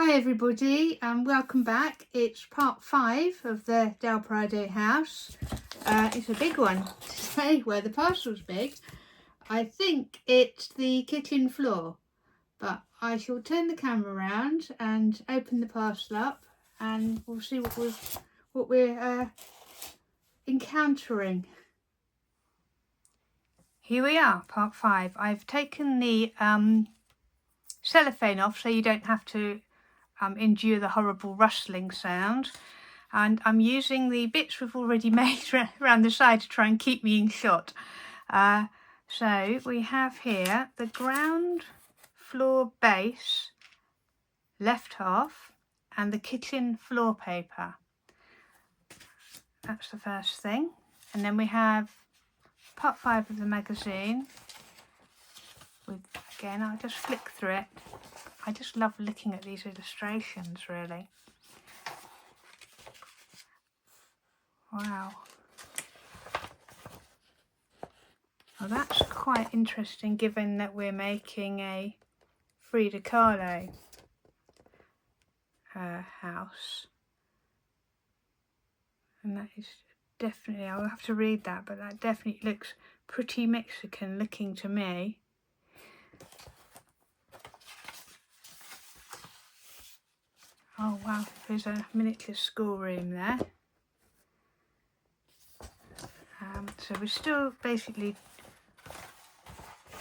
Hi everybody and welcome back. It's part 5 of the Del Prado house. It's a big one today where the parcel's big. I think it's the kitchen floor, but I shall turn the camera around and open the parcel up and we'll see what we're encountering. Here we are, part 5. I've taken the cellophane off so you don't have to endure the horrible rustling sound, and I'm using the bits we've already made around the side to try and keep me in shot. So we have here the ground floor base left half and the kitchen floor paper. That's the first thing, and then we have part 5 of the magazine with, again, I'll just flick through it. I just love looking at these illustrations, really. Wow. Well, that's quite interesting given that we're making a Frida Kahlo house. And that is definitely, I'll have to read that, but that definitely looks pretty Mexican looking to me. Oh wow, there's a miniature schoolroom there. So we're still basically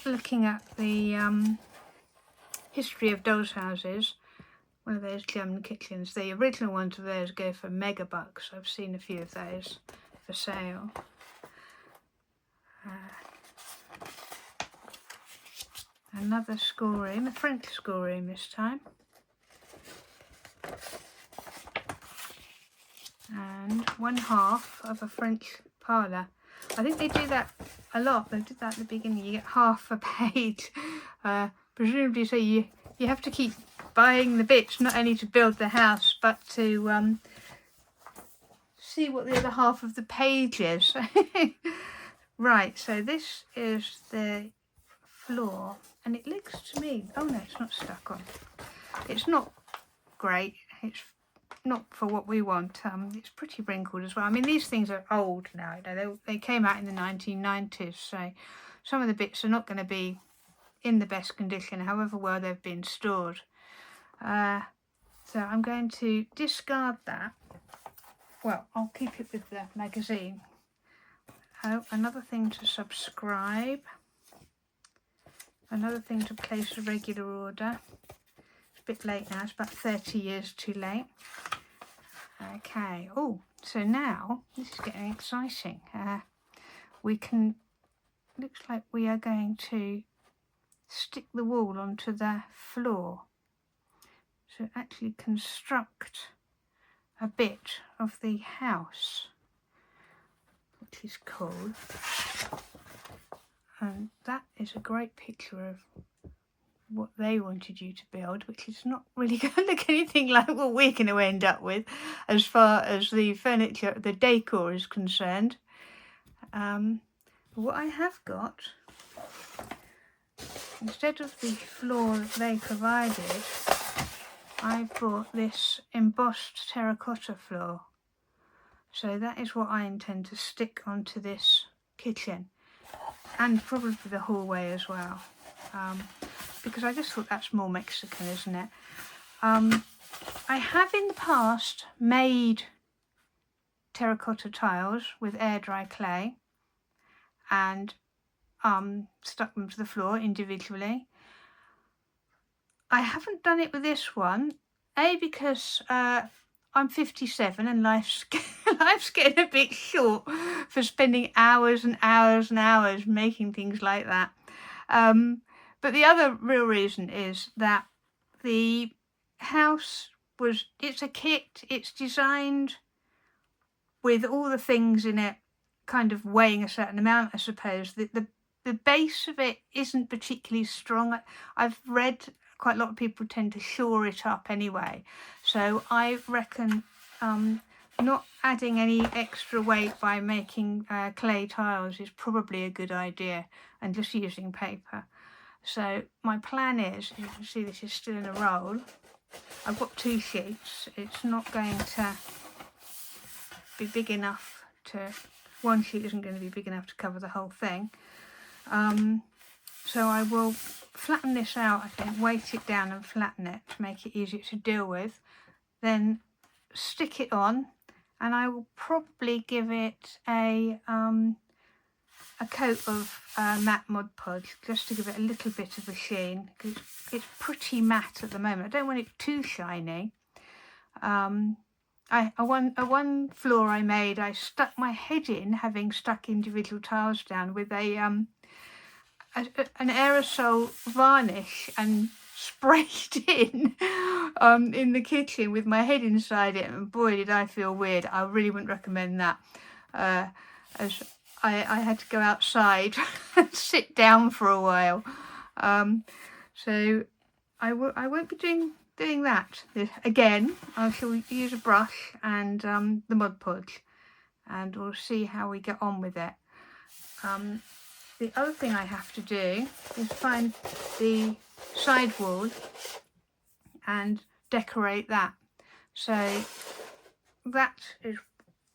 looking at the history of dolls' houses. One of those German kitchens. The original ones of those go for mega bucks. I've seen a few of those for sale. Another schoolroom, a French schoolroom this time. And one half of a French parlour. I think they do that a lot. They did that at the beginning. You get half a page, presumably so you have to keep buying the bits, not only to build the house, but to see what the other half of the page is. Right, so this is the floor, and it looks to me, oh no, it's not stuck on. It's not great. It's not for what we want. It's pretty wrinkled as well. I mean, these things are old now. You know, they came out in the 1990s, so some of the bits are not going to be in the best condition, however well they've been stored. So I'm going to discard that. Well, I'll keep it with the magazine. Oh, another thing to subscribe. Another thing to place a regular order. A bit late now, it's about 30 years too late. Okay, oh, so now this is getting exciting. We can, looks like we are going to stick the wall onto the floor. So actually construct a bit of the house, which is cool. And that is a great picture of what they wanted you to build, which is not really going to look anything like what we're going to end up with as far as the furniture, the decor is concerned. What I have got, instead of the floor that they provided, I bought this embossed terracotta floor. So that is what I intend to stick onto this kitchen, and probably the hallway as well. Because I just thought that's more Mexican, isn't it? I have in the past made terracotta tiles with air dry clay and stuck them to the floor individually. I haven't done it with this one, because I'm 57 and life's getting a bit short for spending hours and hours and hours making things like that. But the other real reason is that the house it's a kit, it's designed with all the things in it kind of weighing a certain amount, I suppose. The base of it isn't particularly strong. I've read quite a lot of people tend to shore it up anyway. So I reckon not adding any extra weight by making clay tiles is probably a good idea, and just using paper. So my plan is, you can see this is still in a roll, I've got 2 sheets. It's not going to be big enough to, one sheet isn't going to be big enough to cover the whole thing. So I will flatten this out, I think, weight it down and flatten it to make it easier to deal with. Then stick it on, and I will probably give it a coat of matte Mod Podge just to give it a little bit of a sheen, because it's pretty matte at the moment. I don't want it too shiny. One floor I made, I stuck my head in, having stuck individual tiles down, with an aerosol varnish and sprayed in the kitchen with my head inside it, and boy did I feel weird. I really wouldn't recommend that, as I had to go outside and sit down for a while. So I won't be doing that again. I shall use a brush and the Mod Podge, and we'll see how we get on with it. The other thing I have to do is find the side wall and decorate that. So that is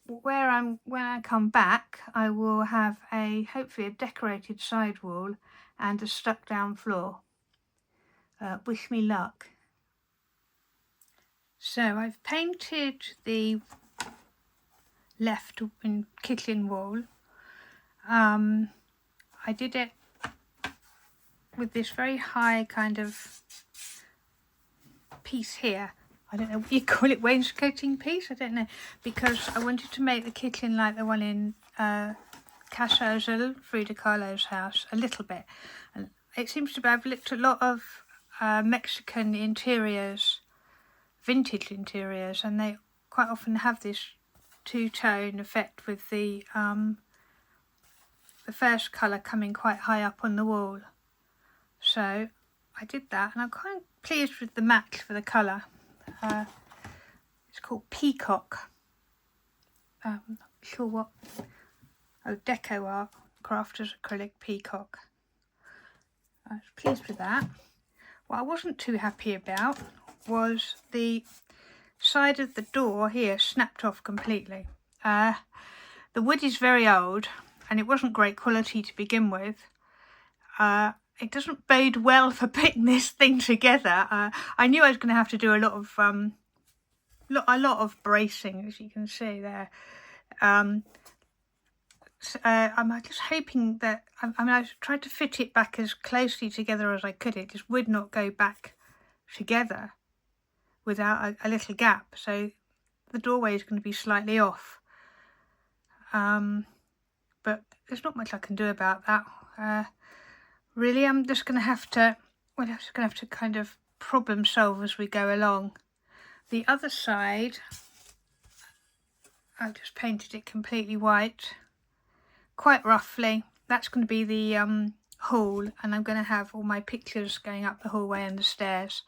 where when I come back, I will have hopefully a decorated side wall and a stuck down floor. Wish me luck. So I've painted the left kitchen wall. I did it with this very high kind of piece here. I don't know what you call it, wainscoting piece, I don't know, because I wanted to make the kitchen like the one in Casa Azul, Frida Kahlo's house, a little bit. And it seems to be, I've looked at a lot of Mexican interiors, vintage interiors, and they quite often have this two-tone effect with the first colour coming quite high up on the wall. So I did that, and I'm quite pleased with the match for the colour. It's called Peacock. I'm not sure what. Oh, Deco Art, Crafters Acrylic Peacock. I was pleased with that. What I wasn't too happy about was the side of the door here snapped off completely. The wood is very old, and it wasn't great quality to begin with. It doesn't bode well for putting this thing together. I knew I was going to have to do a lot of bracing, as you can see there. I'm just hoping that, I tried to fit it back as closely together as I could. It just would not go back together without a little gap. So the doorway is going to be slightly off. But there's not much I can do about that. Really, I'm just going to have to, kind of problem solve as we go along. The other side, I've just painted it completely white, quite roughly. That's going to be the hall, and I'm going to have all my pictures going up the hallway and the stairs.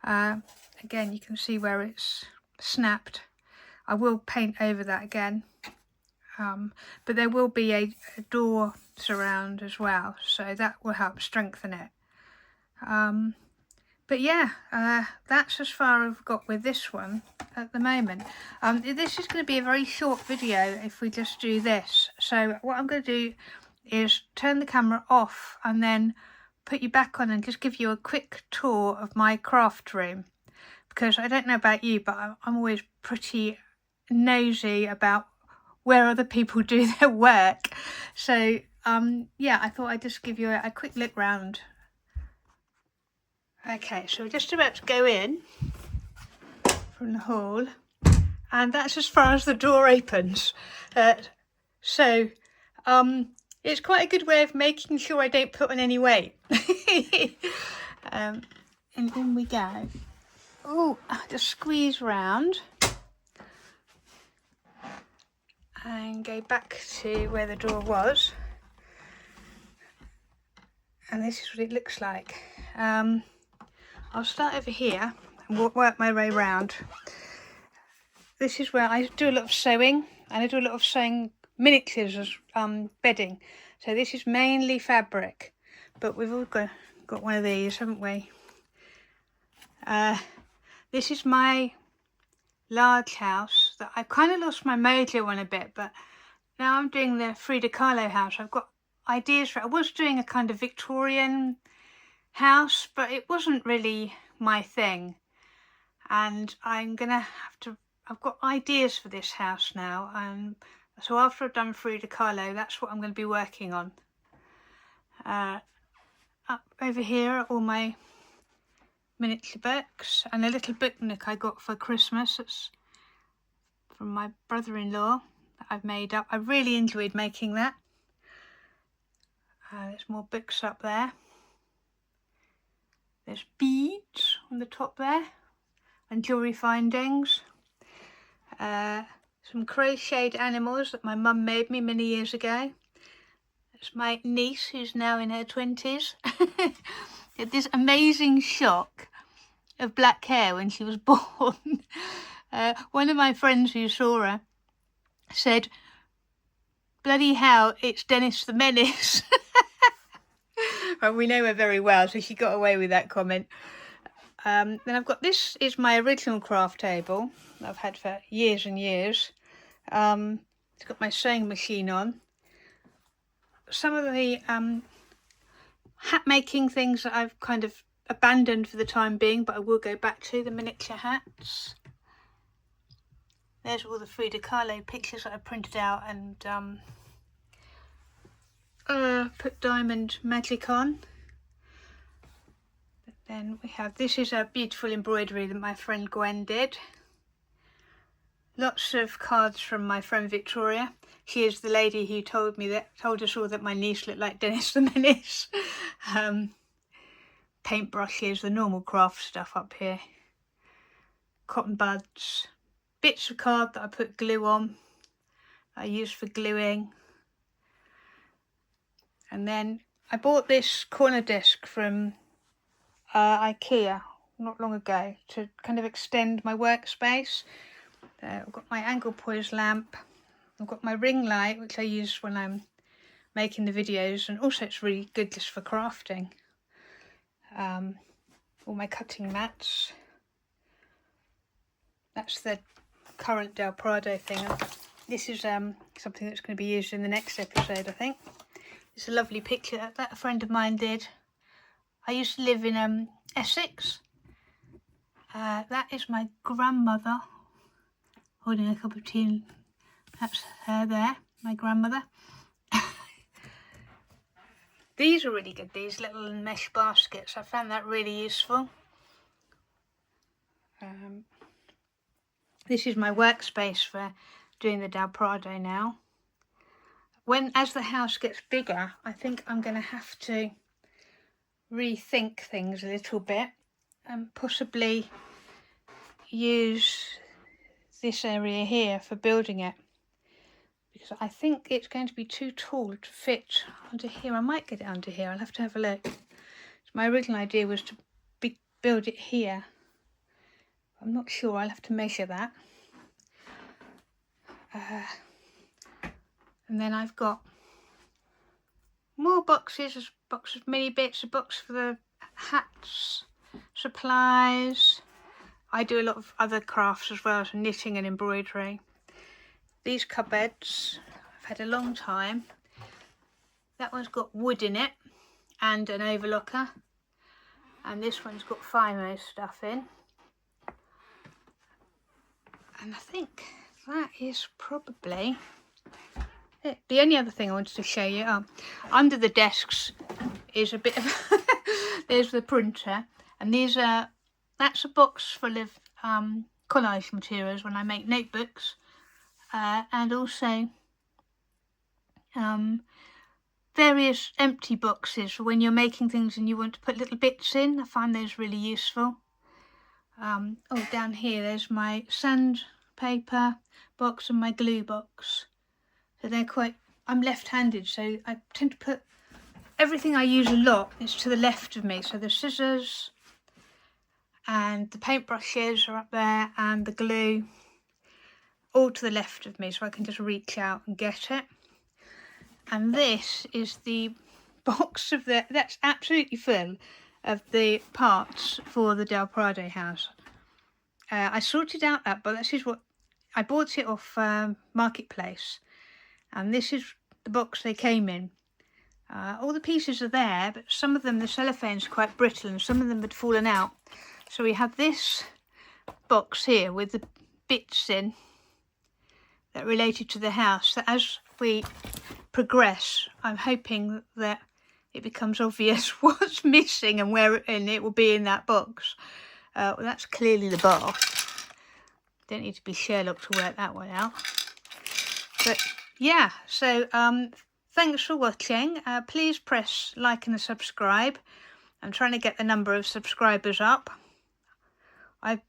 Again, you can see where it's snapped. I will paint over that again. But there will be a door surround as well, so that will help strengthen it. But yeah, that's as far as I've got with this one at the moment. This is going to be a very short video if we just do this. So what I'm going to do is turn the camera off and then put you back on and just give you a quick tour of my craft room, because I don't know about you, but I'm always pretty nosy about where other people do their work. So yeah, I thought I'd just give you a quick look round. Okay, so we're just about to go in from the hall, and that's as far as the door opens. So it's quite a good way of making sure I don't put on any weight. And in we go. Oh, just squeeze round and go back to where the door was, and this is what it looks like. I'll start over here and work my way round. This is where I do a lot of sewing, and I do a lot of sewing miniatures as bedding. So this is mainly fabric, but we've all got one of these, haven't we? This is my large house that I've kind of lost my mojo on a bit, but now I'm doing the Frida Kahlo house. I've got ideas for it. I was doing a kind of Victorian house, but it wasn't really my thing. And I'm gonna have to, I've got ideas for this house now. And so after I've done Frida Kahlo, that's what I'm going to be working on. Up over here are all my miniature books and a little book nook I got for Christmas. It's from my brother-in-law that I've made up. I really enjoyed making that. There's more books up there. There's beads on the top there and jewellery findings. Some crocheted animals that my mum made me many years ago. It's my niece who's now in her 20s. Had this amazing shock of black hair when she was born. One of my friends who saw her said, "Bloody hell, it's Dennis the Menace." Well, we know her very well, so she got away with that comment. Then I've got, this is my original craft table that I've had for years and years. It's got my sewing machine on. Some of the hat making things that I've kind of abandoned for the time being, but I will go back to, the miniature hats. There's all the Frida Kahlo pictures that I printed out and put diamond magic on. But then we have, this is a beautiful embroidery that my friend Gwen did. Lots of cards from my friend Victoria. She is the lady who told us all that my niece looked like Dennis the Menace. Paintbrushes, the normal craft stuff up here. Cotton buds. Bits of card that I put glue on, that I used for gluing. And then I bought this corner desk from IKEA not long ago to kind of extend my workspace. I've got my angle poise lamp. I've got my ring light, which I use when I'm making the videos, and also it's really good just for crafting. All my cutting mats. That's the current Del Prado thing. This is something that's going to be used in the next episode, I think. It's a lovely picture that a friend of mine did. I used to live in Essex. That is my grandmother holding a cup of tea, and that's her there, my grandmother. These are really good, these little mesh baskets. I found that really useful. This is my workspace for doing the Del Prado now. As the house gets bigger, I think I'm going to have to rethink things a little bit and possibly use this area here for building it, because I think it's going to be too tall to fit under here. I might get it under here, I'll have to have a look. So my original idea was to build it here. I'm not sure, I'll have to measure that. And then I've got more boxes, a box of mini bits, a box for the hats, supplies. I do a lot of other crafts as well, so knitting and embroidery. These cupboards, I've had a long time. That one's got wood in it and an overlocker. And this one's got Fimo stuff in. And I think that is probably it. The only other thing I wanted to show you, under the desks is a bit of, there's the printer, and these are, that's a box full of collage materials when I make notebooks, and also various empty boxes for when you're making things and you want to put little bits in. I find those really useful. Oh, down here there's my sandpaper box and my glue box. So they're quite, I'm left-handed, so I tend to put everything I use a lot is to the left of me. So the scissors and the paintbrushes are up there, and the glue all to the left of me, so I can just reach out and get it. And this is the box of that's absolutely full of the parts for the Del Prado house. I sorted out that box. This is what I bought it off Marketplace, and this is the box they came in. All the pieces are there, but some of them, the cellophane's quite brittle and some of them had fallen out. So we have this box here with the bits in that related to the house. So as we progress, I'm hoping that it becomes obvious what's missing and where it will be in that box. Well, that's clearly the bar. Don't need to be Sherlock to work that one out. But yeah, so thanks for watching. Please press like and subscribe. I'm trying to get the number of subscribers up. I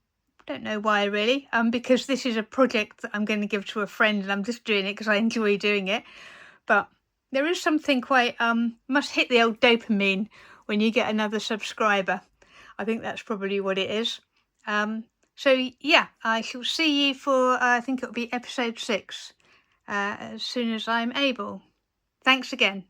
don't know why really, because this is a project that I'm going to give to a friend and I'm just doing it because I enjoy doing it. But there is something quite, must hit the old dopamine when you get another subscriber. I think that's probably what it is. So yeah, I shall see you for, I think it'll be episode 6, as soon as I'm able. Thanks again.